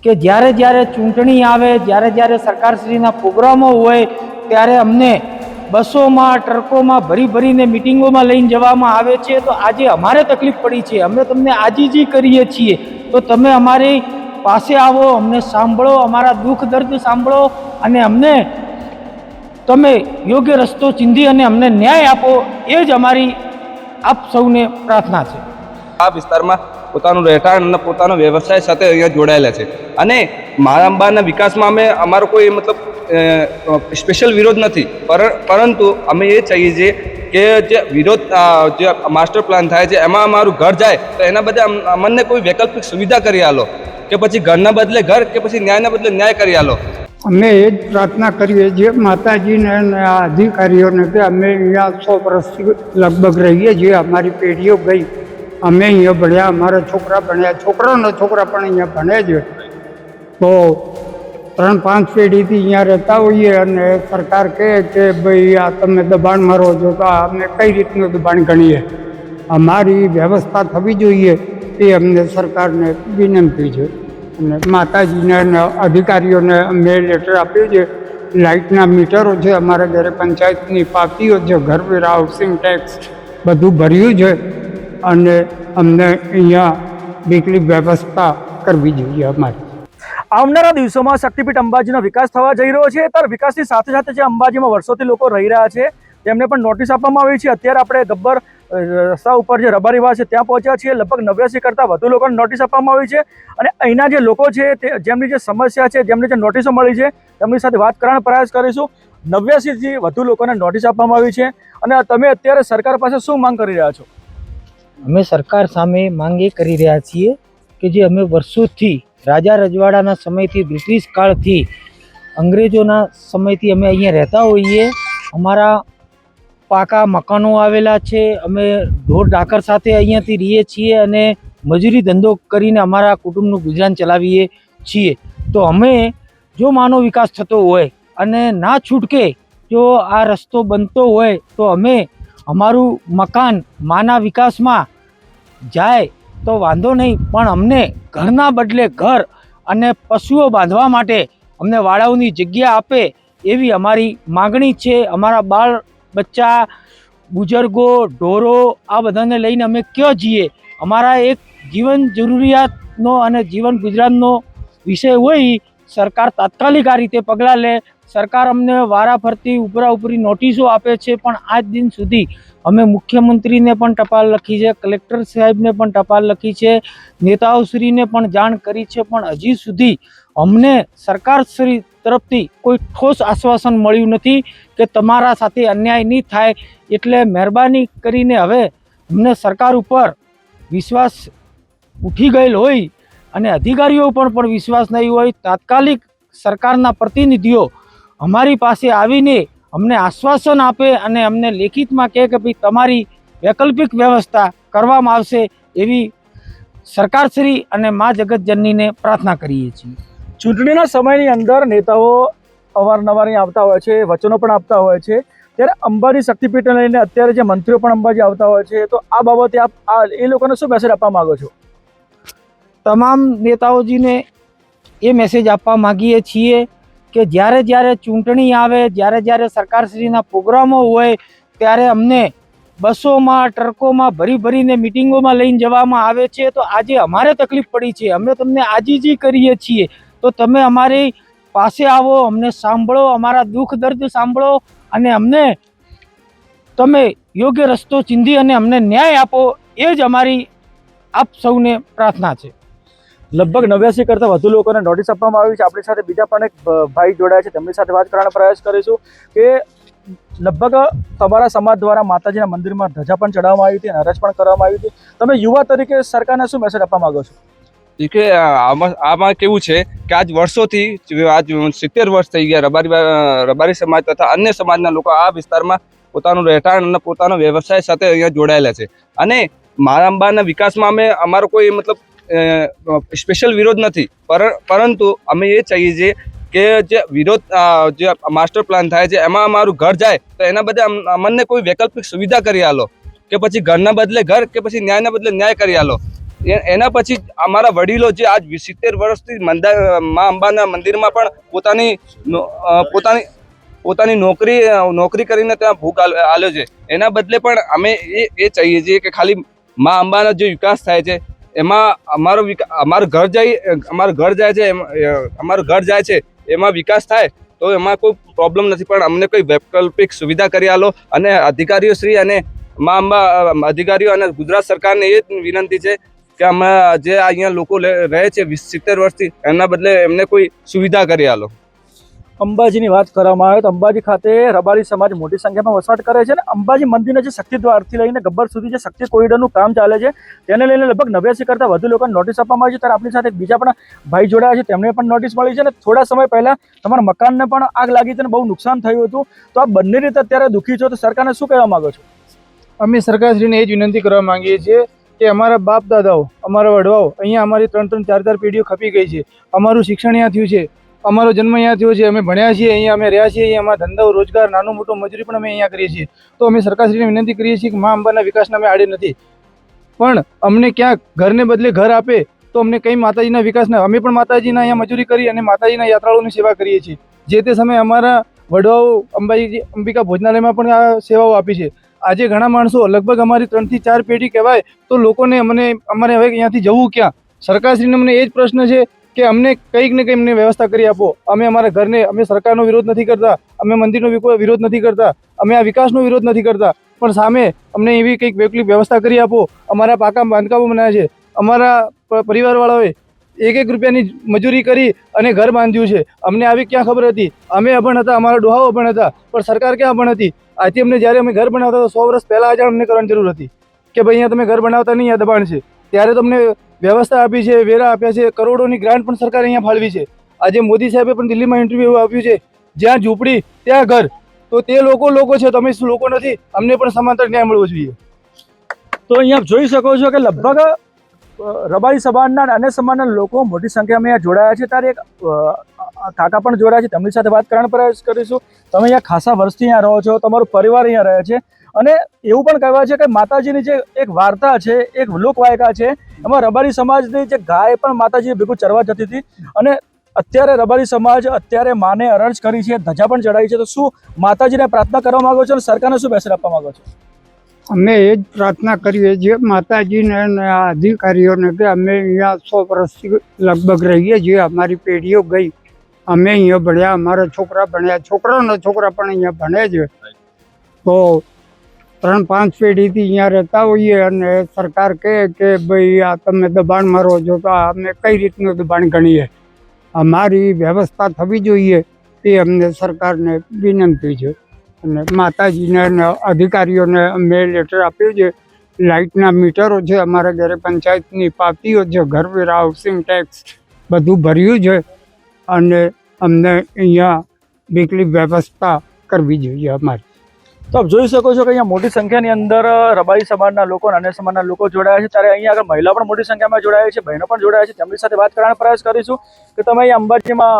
કે જ્યારે જ્યારે ચૂંટણી આવે, જ્યારે જ્યારે સરકારશ્રીના પ્રોગ્રામો હોય ત્યારે અમને બસોમાં, ટ્રકોમાં ભરી ભરીને મિટિંગોમાં લઈને જવામાં આવે છે. તો આજે અમારે તકલીફ પડી છે, અમે તમને આજીજી કરીએ છીએ, તો તમે અમારી પાસે આવો, અમને સાંભળો, અમારા દુઃખ દર્દ સાંભળો અને અમને તમે યોગ્ય રસ્તો ચીંધી અને અમને ન્યાય આપો, એ જ અમારી આપ સૌને પ્રાર્થના છે. આ વિસ્તારમાં પોતાનું રહેઠાણ અને પોતાનો વ્યવસાય સાથે અહીંયા જોડાયેલા છે અને મારાંબાના વિકાસમાં અમે અમારો કોઈ મતલબ સ્પેશિયલ વિરોધ નથી, પરંતુ અમે એ ચાહીએ છીએ કે જે વિરોધ જે માસ્ટર પ્લાન થાય છે એમાં અમારું ઘર જાય તો એના બદલે અમને કોઈ વૈકલ્પિક સુવિધા કરી આલો, કે પછી ઘરના બદલે ઘર, કે પછી ન્યાયના બદલે ન્યાય કરી આલો. અમે એ જ પ્રાર્થના કરીએ છીએ માતાજીને અને આ અધિકારીઓને કે અમે અહીંયા 100 વર્ષથી લગભગ રહીએ છીએ, અમારી પેઢીઓ ગઈ, અમે અહીંયા ભણ્યા, અમારા છોકરા ભણ્યા, છોકરાઓના છોકરા પણ અહીંયા ભણે છે, તો 3-5 પેઢીથી અહીંયા રહેતા હોઈએ અને સરકાર કહે કે ભાઈ આ તમે દબાણ મારો છો, તો અમે કઈ રીતનું દબાણ ગણીએ? અમારી વ્યવસ્થા થવી જોઈએ એ અમને સરકારને વિનંતી છે. અને માતાજીને અને અધિકારીઓને અમે લેટર આપ્યું છે. લાઇટના મીટરો છે, અમારા ઘરે પંચાયતની પાવતીઓ છે, ઘરવેરા, હાઉસિંગ ટેક્સ બધું ભર્યું છે અને અમને અહીંયા વીકલી વ્યવસ્થા કરવી જોઈએ અમારી. આવનારા દિવસોમાં શક્તિપીઠ અંબાજીનો વિકાસ થવા જઈ રહ્યો છે, ત્યારે વિકાસની સાથે સાથે જે અંબાજીમાં વર્ષોથી લોકો રહી રહ્યા છે તેમને પણ નોટિસ આપવામાં આવી છે. અત્યારે આપણે ગબ્બર રસ્તા ઉપર જે રબારી વાવ છે ત્યાં પહોંચ્યા છીએ. લગભગ 89 કરતાં વધુ લોકોને નોટિસ આપવામાં આવી છે અને અહીંના જે લોકો છે તે જેમની જે સમસ્યા છે, જેમને જે નોટિસો મળી છે તેમની સાથે વાત કરવાનો પ્રયાસ કરીશું. 89થી વધુ લોકોને નોટિસ આપવામાં આવી છે અને તમે અત્યારે સરકાર પાસે શું માંગ કરી રહ્યા છો? અમે સરકાર સામે માંગ એ કરી રહ્યા છીએ કે જે અમે વર્ષોથી રાજા રજવાડાના સમયથી, બ્રિટિશ કાળથી, અંગ્રેજોના સમયથી અમે અહીંયા રહેતા હોઈએ, અમારા પાકા મકાનો આવેલા છે, અમે ઢોર ઢાકર સાથે અહીંયાથી રહીએ છીએ અને મજૂરી ધંધો કરીને અમારા કુટુંબનું ગુજરાન ચલાવીએ છીએ. તો અમે જો માનો વિકાસ થતો હોય અને ના છૂટકે જો આ રસ્તો બનતો હોય તો અમે અમારું મકાન માના વિકાસમાં જાય તો વાંધો નહીં, પણ અમને ઘરના બદલે ઘર અને પશુઓ બાંધવા માટે અમને વાડાઓની જગ્યા આપે એવી અમારી માગણી છે. અમારા બાળ બચ્ચા, બુઝુર્ગો, ઢોરો આ બધાને લઈને અમે ક્યાં જઈએ? અમારા એક જીવન જરૂરિયાતનો અને જીવન ગુજરાતનો વિષય હોય, સરકાર તાત્કાલિક આ રીતે પગલાં લે. સરકાર અમને વારાફરતી ઉપરા ઉપરી નોટિસો આપે છે, પણ આજ દિન સુધી અમે મુખ્યમંત્રીને પણ ટપાલ લખી છે, કલેક્ટર સાહેબને પણ ટપાલ લખી છે, નેતાઓશ્રીને પણ જાણ કરી છે, પણ હજી સુધી અમને સરકારશ્રી તરફથી કોઈ ઠોસ આશ્વાસન મળ્યું નથી કે તમારા સાથે અન્યાય નહીં થાય. એટલે મહેરબાની કરીને હવે અમને સરકાર ઉપર વિશ્વાસ ઉઠી ગયેલ હોય અને અધિકારીઓ પર પણ વિશ્વાસ નહીં હોય, તાત્કાલિક સરકારના પ્રતિનિધિઓ અમારી પાસે આવીને અમને આશ્વાસન આપે અને અમને લેખિતમાં કહે કે ભાઈ તમારી વૈકલ્પિક વ્યવસ્થા કરવામાં આવશે, એવી સરકારશ્રી અને મા જગતજનનીને પ્રાર્થના કરીએ છીએ. ચૂંટણીના સમયની અંદર નેતાઓ અવારનવાર અહીં આવતા હોય છે, વચનો પણ આપતા હોય છે, ત્યારે અંબાજી શક્તિપીઠને લઈને અત્યારે જે મંત્રીઓ પણ અંબાજી આવતા હોય છે, તો આ બાબતે આપ એ લોકોને શું મેસેજ આપવા માગો છો? તમામ નેતાઓજીને એ મેસેજ આપવા માગીએ છીએ કે જ્યારે જ્યારે ચૂંટણી આવે, જ્યારે જ્યારે સરકારશ્રીના પ્રોગ્રામો હોય ત્યારે અમને બસોમાં, ટ્રકોમાં ભરી ભરીને મિટિંગોમાં લઈને જવામાં આવે છે. તો આજે અમારે તકલીફ પડી છે, અમે તમને આજીજી કરીએ છીએ, તો તમે અમારી પાસે આવો, અમને સાંભળો, અમારા દુઃખ દર્દ સાંભળો અને અમને તમે યોગ્ય રસ્તો ચીંધી અને અમને ન્યાય આપો, એ જ અમારી આપ સૌને પ્રાર્થના છે. લગભગ 89 કરતાં વધુ લોકોને નોટિસ આપવામાં આવી છે. આપણી સાથે બીજા પણ એક ભાઈ જોડાયા છે, તેમની સાથે વાત કરવાનો પ્રયાસ કરીશું કે લગભગ તમારા સમાજ દ્વારા માતાજીના મંદિરમાં ધજા પણ ચડાવવામાં આવી હતી, હરાજ પણ કરવામાં આવી હતી. તમે યુવા તરીકે સરકારને શું મેસેજ આપવા માંગો છો? કે આમાં કેવું છે કે આજ વર્ષોથી, આજ 70 વર્ષ થઈ ગયા, રબારી સમાજ તથા અન્ય સમાજના લોકો આ વિસ્તારમાં પોતાનું રહેઠાણ અને પોતાનો વ્યવસાય સાથે અહીંયા જોડાયેલા છે અને મારાંબાના વિકાસમાં અમે અમારો કોઈ મતલબ સ્પેશિયલ વિરોધ નથી, પરંતુ અમે એ ચાહીએ છીએ કે જે વિરોધ જે માસ્ટર પ્લાન થાય છે એમાં અમારું ઘર જાય તો એના બદલે અમને કોઈ વૈકલ્પિક સુવિધા કરી આલો, કે પછી ઘરના બદલે ઘર, કે પછી ન્યાયના બદલે ન્યાય કરી આલો. એના પછી અમારા વડીલો જે આજ 70 વર્ષથી મા અંબાના મંદિરમાં પણ પોતાની નોકરી કરીને ત્યાં ભૂખ આલ્યો છે. એના બદલે પણ અમે એ ચાહીએ છીએ કે ખાલી મા અંબાનો જે વિકાસ થાય છે એમાં અમારું ઘર જાય છે એમાં વિકાસ થાય તો એમાં કોઈ પ્રોબ્લેમ નથી, પણ અમને કોઈ વૈકલ્પિક સુવિધા કરી આલો. અને અધિકારીઓ શ્રી અને મા અંબા અધિકારીઓ અને ગુજરાત સરકારને એ જ વિનંતી છે કે અમે જે અહીંયા લોકો રહે છે 70 વર્ષથી એના બદલે એમને કોઈ સુવિધા કરી આલો. અંબાજીની વાત કરવામાં આવે તો અંબાજી ખાતે રબારી સમાજ મોટી સંખ્યામાં વસવાટ કરે છે અને અંબાજી મંદિરના જે શક્તિ દ્વારથી લઈને ગબ્બર સુધી જે શક્તિ કોરિડોરનું કામ ચાલે છે તેને લઈને લગભગ 89 કરતાં વધુ લોકોને નોટિસ આપવામાં આવી છે. ત્યારે આપણી સાથે બીજા પણ ભાઈ જોડાયા છે, તેમને પણ નોટિસ મળી છે અને થોડા સમય પહેલા તમારા મકાનને પણ આગ લાગી હતી અને બહુ નુકસાન થયું હતું. તો આ બંને રીતે અત્યારે દુઃખી છો, તો સરકારને શું કહેવા માંગો છો? અમે સરકારશ્રીને એ જ વિનંતી કરવા માંગીએ છીએ કે અમારા બાપ દાદાઓ, અમારા વડવાઓ અહીંયા અમારી 3-3, 4-4 પેઢીઓ ખપી ગઈ છે. અમારું શિક્ષણ અહીંયા થયું છે, અમારો જન્મ અહીંયા થયો છે, અમે ભણ્યા છીએ, અહીંયા અમે રહ્યા છીએ, અહીંયા અમારા ધંધો રોજગાર નાનો મોટો મજૂરી પણ અમે અહીંયા કરીએ છીએ. તો અમે સરકારશ્રીને વિનંતી કરીએ છીએ કે મા અંબાના વિકાસના અમે આડે નથી, પણ અમને ક્યાંક ઘરને બદલે ઘર આપે તો અમને કંઈ માતાજીના વિકાસના, અમે પણ માતાજીના અહીંયા મજૂરી કરી અને માતાજીના યાત્રાળુઓની સેવા કરીએ છીએ. જે તે સમયે અમારા વડવાઓ અંબિકા ભોજનાલયમાં પણ આ સેવાઓ આપી છે. આજે ઘણા માણસો, લગભગ અમારી 3 થી 4 પેઢી કહેવાય, તો લોકોને અમારે હવે અહીંયાથી જવું ક્યાં? સરકારશ્રીને મને એ જ પ્રશ્ન છે કે અમને કંઈક ને કંઈક અમને વ્યવસ્થા કરી આપો. અમે અમારા ઘરને, અમે સરકારનો વિરોધ નથી કરતા, અમે મંદિરનો વિરોધ નથી કરતા, અમે આ વિકાસનો વિરોધ નથી કરતા, પણ સામે અમને એવી કંઈક વૈકલ્પિક વ્યવસ્થા કરી આપો. અમારા પાકા બાંધકામો બનાવ્યા છે, અમારા પરિવારવાળાઓએ 1-1 રૂપિયાની મજૂરી કરી અને ઘર બાંધ્યું છે. અમને આવી ક્યાં ખબર હતી? અમે અભણ હતા, અમારા ડોહાઓ અભણ હતા, પણ સરકાર ક્યાં અભણ હતી? આથી અમને જ્યારે અમે ઘર બનાવતા તો 100 વર્ષ પહેલાં અજાણ અમને કરવાની જરૂર હતી કે ભાઈ અહીંયા તમે ઘર બનાવતા નહીં, આ દબાણ છે. ત્યારે તમને વ્યવસ્થા આપી છે, વેરા આપ્યા છે, કરોડોની ગ્રાન્ટ પણ સરકારે અહીંયા ફાળવી છે. આજે મોદી સાહેબે પણ દિલ્હીમાં ઇન્ટરવ્યૂ એવું આપ્યું છે, જ્યાં ઝૂંપડી ત્યાં ઘર. તો તે લોકો છે, તમે શું લોકો નથી? અમને પણ સમાંતર ન્યાય મળવો જોઈએ. તો અહીંયા જોઈ શકો છો કે લગભગ રબારી સમાજના અને સમાજના લોકો મોટી સંખ્યામાં અહીંયા જોડાયા છે. ત્યારે એક કાકા પણ જોડાયા છે, તેમની સાથે વાત કરવાનો પ્રયાસ કરીશું. તમે અહીંયા ખાસા વર્ષથી અહીંયા રહો છો, તમારો પરિવાર અહીંયા રહે છે અને એવું પણ કહેવાય છે કે માતાજીની જે એક વાર્તા છે, એક લોકવાયકા છે, એમાં રબારી સમાજની જે ગાય પણ માતાજી ભેગું ચરવા જતી હતી અને અત્યારે રબારી સમાજ અત્યારે માને અરજ કરી છે, ધજા પણ ચડાવી છે. તો શું માતાજીને પ્રાર્થના કરવા માંગો છો અને સરકારને શું મેસેજ આપવા માંગો છો? અમે એ જ પ્રાર્થના કરીએ છીએ માતાજીને અને આ અધિકારીઓને કે અમે અહીંયા 100 વર્ષથી લગભગ રહીએ છીએ. અમારી પેઢીઓ ગઈ, અમે અહીંયા ભણ્યા, અમારા છોકરા ભણ્યા, છોકરાના છોકરા પણ અહીંયા ભણે છે. તો 3-5 પેઢીથી અહીંયા રહેતા હોઈએ અને સરકાર કહે કે ભાઈ આ તમે દબાણ મારો છો, તો અમે કઈ રીતનું દબાણ ગણીએ? અમારી વ્યવસ્થા થવી જોઈએ એ અમને સરકારને વિનંતી છે. અને માતાજીને અને અધિકારીઓને અમે લેટર આપ્યું છે. લાઇટના મીટરો છે, અમારા ઘરે પંચાયતની પાવતીઓ છે, ઘરવેરા, હાઉસિંગ ટેક્સ બધું ભર્યું છે અને અમને અહીંયા વીકલી વ્યવસ્થા કરવી જોઈએ અમારી. તો આપ જોઈ શકો છો કે અહીંયા મોટી સંખ્યાની અંદર રબારી સમાજના લોકો અને અન્ય સમાજના લોકો જોડાયા છે. ત્યારે અહીંયા આગળ મહિલા પણ મોટી સંખ્યામાં જોડાયા છે, બહેનો પણ જોડાયા છે. તેમની સાથે વાત કરવાનો પ્રયાસ કરીશું કે તમે અહીંયા અંબાજીમાં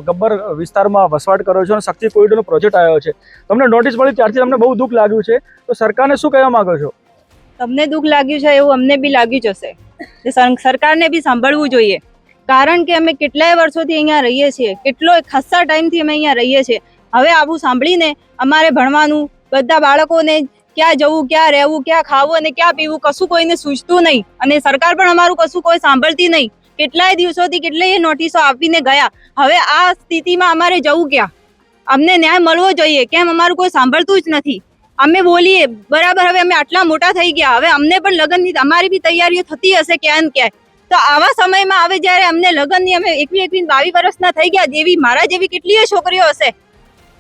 ગબ્બર વિસ્તારમાં વસવાટ કરો છો અને શક્તિ કોરિડોરનો પ્રોજેક્ટ આવ્યો છે, તમને નોટિસ મળી ત્યારથી તમને બહુ દુઃખ લાગ્યું છે. તો સરકારને શું કહેવા માંગો છો? તમને દુઃખ લાગ્યું છે એવું અમને બી લાગ્યું જ હશે. સરકારને બી સાંભળવું જોઈએ, કારણ કે અમે કેટલાય વર્ષોથી અહીંયા રહીએ છીએ, કેટલો ખાસા ટાઈમથી અમે અહીંયા રહીએ છીએ. હવે આવું સાંભળીને અમારે ભણવાનું, બધા બાળકોને ક્યાં જવું, ક્યાં રહેવું, ક્યાં ખાવું અને ક્યાં પીવું કશું કોઈને સૂચતું નહીં અને સરકાર પણ અમારું કશું કોઈ સાંભળતી નહીં. કેટલાય દિવસોથી કેટલાય નોટિસો આપીને ગયા. હવે આ સ્થિતિમાં અમારે જવું ક્યાં? અમને ન્યાય મળવો જોઈએ, કેમ અમારું કોઈ સાંભળતું જ નથી? અમે બોલીએ બરાબર, હવે અમે આટલા મોટા થઈ ગયા, હવે અમને પણ લગ્નની અમારી બી તૈયારીઓ થતી હશે ક્યાં ને ક્યાંય. તો આવા સમયમાં હવે જ્યારે અમને લગ્નની, અમે 21, 22 વર્ષના થઈ ગયા, જેવી મારા જેવી કેટલીય છોકરીઓ હશે,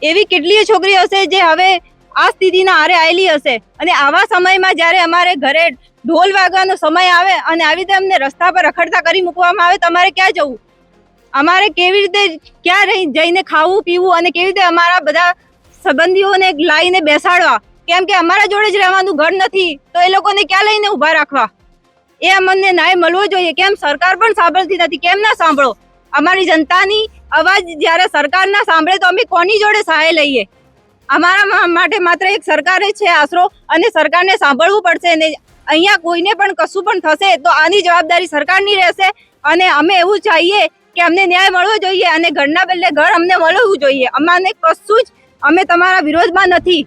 એવી કેટલીય છોકરીઓ હશે જે હવે આ સ્થિતિના આરે આવેલી હશે. અને આવા સમયમાં જ્યારે અમારે ઘરે ઢોલ વાગવાનો સમય આવે અને આવી રીતે અમને રસ્તા પર રખડતા કરી મૂકવામાં આવે, તમારે ક્યાં જવું? અમારે કેવી રીતે ક્યાં જઈને ખાવું પીવું અને કેવી રીતે અમારા બધા સંબંધીઓને લાવીને બેસાડવા? કેમ કે અમારા જોડે જ રહેવાનું ઘર નથી, તો એ લોકોને ક્યાં લઈને ઊભા રાખવા? એ અમને ન્યાય મળવો જોઈએ. કેમ સરકાર પણ સાંભળતી નથી? કેમ ના સાંભળો? અમારી જનતાની અવાજ જ્યારે સરકાર ના સાંભળે તો અમે કોની જોડે સહાય લઈએ? અમારા માટે માત્ર એક સરકાર જ છે આશરો, અને સરકારને સાંભળવું પડશે અને અહીંયા કોઈને પણ કશું પણ થશે તો આની જવાબદારી સરકારની રહેશે અને અમે એવું ચાહીએ કે અમને ન્યાય મળવો જોઈએ અને ઘરના બદલે ઘર અમને મળવું જોઈએ. અમાને કશું જ અમે તમારા વિરોધમાં નથી,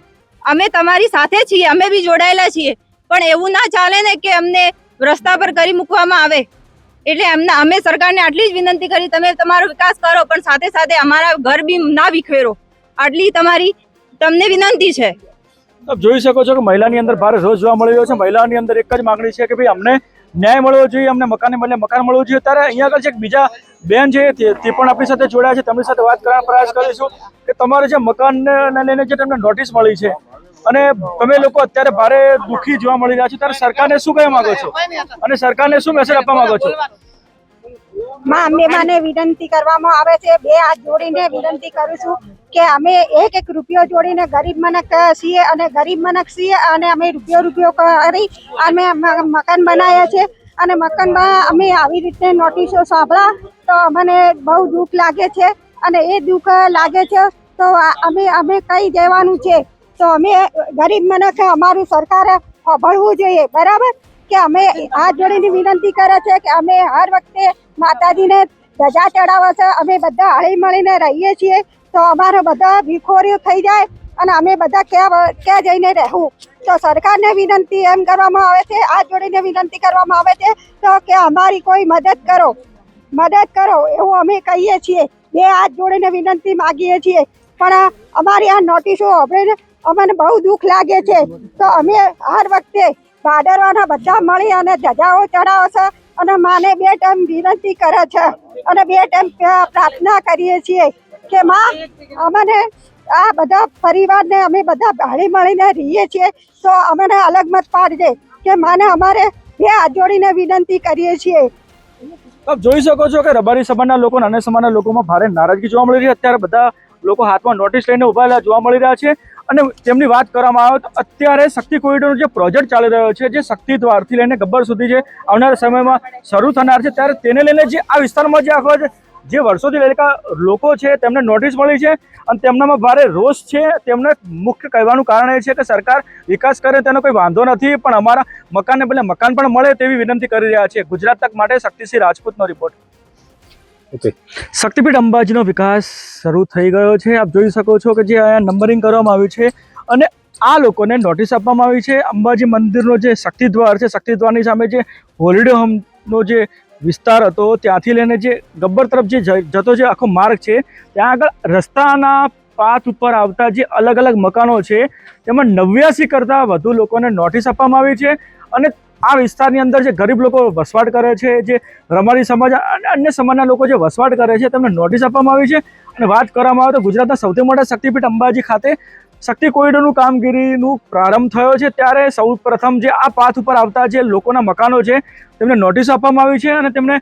અમે તમારી સાથે છીએ, અમે બી જોડાયેલા છીએ, પણ એવું ના ચાલે ને કે અમને રસ્તા પર કરી મૂકવામાં આવે. એટલે અમે સરકારને આટલી જ વિનંતી કરી, તમે તમારો વિકાસ કરો પણ સાથે સાથે અમારા ઘર બી ના વિખેરો, આટલી તમને વિનંતી છે. આપ જોઈ શકો છો કે મહિલાની અંદર ભારે રોષ જોવા મળી રહ્યો છે. મહિલાની અંદર એક જ માંગણી છે કે ભાઈ અમને ન્યાય મળવો જોઈએ, અમને મકાનને બદલે મકાન મળવું જોઈએ. ત્યારે અહીંયા આગળ જે બીજા બેન છે તે પણ આપણી સાથે જોડાયા છે, તેમની સાથે વાત કરવાનો પ્રયાસ કરીશું કે તમારે જે મકાનને લઈને જે તમને નોટિસ મળી છે અને તમે લોકો અત્યારે ભારે દુઃખી જોવા મળી રહ્યા છો, ત્યારે સરકારને શું કહેવા માંગો છો અને સરકારને શું મેસેજ આપવા માંગો છો? મને વિનંતી કરવામાં આવે છે, બે હાથ જોડીને વિનંતી કરું છું કે અમે એક રૂપિયો જોડીને ગરીબ મનક છીએ અને અમે રૂપિયો કરી અમે મકાન બનાવ્યા છે અને મકાનમાં અમે આવી રીતે નોટિસો સાંભળ્યા તો અમને બહુ દુઃખ લાગે છે અને એ દુઃખ લાગે છે તો અમે કઈ જવાનું છે તો અમે ગરીબ મનક અમારું સરકારે સાંભળવું જોઈએ, બરાબર? કે અમે હાથ જોડીને વિનંતી કરે છે કે અમે હર વખતે માતાજીને ધજા ચડાવે છે, અમે બધા હળી મળીને રહીએ છીએ તો અમારે બધા વિખોરીઓ થઈ જાય અને અમે બધા ક્યાં જઈને રહેવું. તો સરકારને વિનંતી એમ કરવામાં આવે છે, હાથ જોડીને વિનંતી કરવામાં આવે છે તો કે અમારી કોઈ મદદ કરો એવું અમે કહીએ છીએ. બે હાથ જોડીને વિનંતી માગીએ છીએ પણ અમારી આ નોટિસો અમને બહુ દુઃખ લાગે છે તો અમે હર વખતે ભાદરવાના બધા મળી અને ધજાઓ ચડાવે છે અને માને 2 ટાઈમ વિનંતી કરે છે અને 2 ટાઈમ પ્રાર્થના કરીએ છીએ કે માં અમને આ બધા પરિવારને અમે બધા હળી મળીને રહીએ છીએ તો અમને અલગ મત પાડજે કે માને અમારે 2 હાથ જોડીને વિનંતી કરીએ છીએ. આપ જોઈ શકો છો કે રબારી સમાજના લોકો અને અન્ય સમાજના લોકોમાં ભારે નારાજગી જોવા મળી રહી છે. અત્યારે બધા લોકો હાથમાં નોટિસ લઈને ઉભા જોવા મળી રહ્યા છે અને તેમની વાત કરવામાં આવે તો અત્યારે શક્તિ કોરિડોરનો જે પ્રોજેક્ટ ચાલી રહ્યો છે, જે શક્તિ દ્વારથી લઈને ગબ્બર સુધી જે આવનારા સમયમાં શરૂ થનાર છે, ત્યારે તેને લઈને જે આ વિસ્તારમાં જે આખો જે વર્ષોથી લડેલા લોકો છે તેમને નોટિસ મળી છે અને તેમનામાં ભારે રોષ છે. તેમને મુખ્ય કહેવાનું કારણ એ છે કે સરકાર વિકાસ કરે તેનો કોઈ વાંધો નથી પણ અમારા મકાનને બદલે મકાન પણ મળે તેવી વિનંતી કરી રહ્યા છે. ગુજરાત તક માટે શક્તિસિંહ રાજપૂતનો રિપોર્ટ. શક્તિપીઠ અંબાજીનો વિકાસ શરૂ થઈ ગયો છે. આપ જોઈ શકો છો કે જે અહીંયા નંબરિંગ કરવામાં આવ્યું છે અને આ લોકોને નોટિસ આપવામાં આવી છે. અંબાજી મંદિરનો જે શક્તિદ્વાર છે, શક્તિદ્વારની સામે જે હોલિડે હોમનો જે વિસ્તાર હતો ત્યાંથી લઈને જે ગબ્બર તરફ જે જતો જે આખો માર્ગ છે ત્યાં આગળ રસ્તાના પાથ ઉપર આવતા જે અલગ અલગ મકાનો છે તેમાં 89 કરતાં વધુ લોકોને નોટિસ આપવામાં આવી છે અને આ વિસ્તારની અંદર જે ગરીબ લોકો વસવાટ કરે છે, જે રબારી સમાજ અને અન્ય સમાજના લોકો જે વસવાટ કરે છે તેમને નોટિસ આપવામાં આવી છે. અને વાત કરવામાં આવે તો ગુજરાતના સૌથી મોટા શક્તિપીઠ અંબાજી ખાતે શક્તિ કોરિડોરનું કામગીરીનું પ્રારંભ થયો છે ત્યારે સૌ પ્રથમ જે આ પાથ ઉપર આવતા જે લોકોના મકાનો છે તેમને નોટિસ આપવામાં આવી છે અને તેમને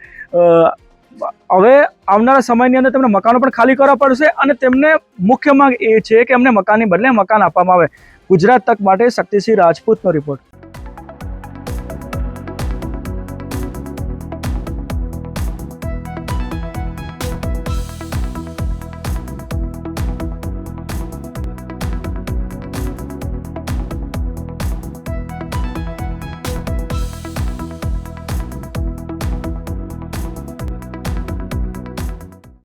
હવે આવનારા સમયની અંદર તેમને મકાનો પણ ખાલી કરવા પડશે અને તેમને મુખ્ય માંગ એ છે કે અમને મકાનની બદલે મકાન આપવામાં આવે. ગુજરાત તક માટે શક્તિસિંહ રાજપૂતનો રિપોર્ટ.